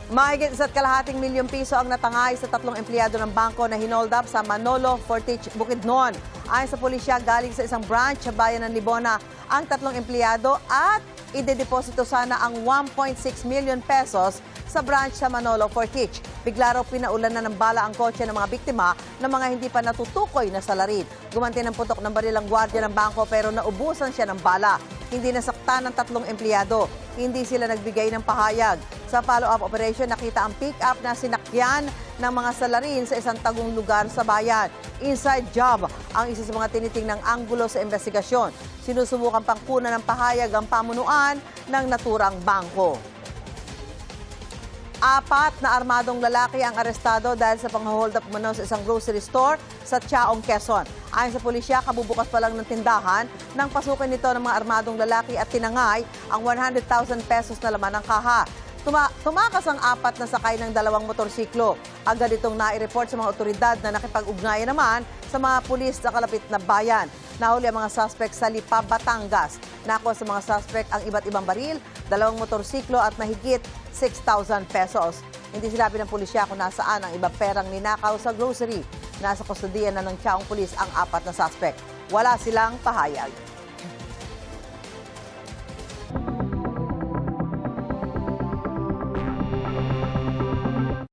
Mahigit 1,2 milyong piso ang natangay sa 3 empleyado ng bangko na hinold up sa Manolo, Fortich, Bukidnon. Ayon sa pulisya, galing sa isang branch sa bayan ng Libona ang 3 empleyado at idedeposito sana ang 1.6 million pesos sa branch sa Manolo, Fortich. Bigla raw pinaulan na ng bala ang kotse ng mga biktima ng mga hindi pa natutukoy na salarin. Gumanti ng putok ng baril ang gwardiya ng bangko pero naubusan siya ng bala. Hindi nasaktan ng 3 empleyado. Hindi sila nagbigay ng pahayag. Sa follow-up operation, nakita ang pick-up na sinakyan ng mga salarin sa isang tagong lugar sa bayan. Inside job ang isa sa mga tinitingnang anggulo sa investigasyon. Sinusubukan pang kunan ng pahayag ang pamunuan ng naturang bangko. 4 na armadong lalaki ang arestado dahil sa pang-hold up umano sa isang grocery store sa Chaong, Quezon. Ayon sa pulisya, kabubukas pa lang ng tindahan nang pasukin nito ng mga armadong lalaki at tinangay ang 100,000 pesos na laman ng kaha. Tumakas ang 4 na sakay ng 2 motorsiklo. Agad itong nai-report sa mga otoridad na nakipag-ugnayan naman sa mga pulis sa kalapit na bayan. Nahuli ang mga suspect sa Lipa, Batangas. Nakuha sa mga suspect ang iba't ibang baril, 2 motorsiklo at mahigit 6,000 pesos. Hindi sinabi ng pulisya kung nasaan ang ibang perang ninakaw sa grocery. Nasa kustudiya na ng Chaong Pulis ang 4 na suspect. Wala silang pahayag.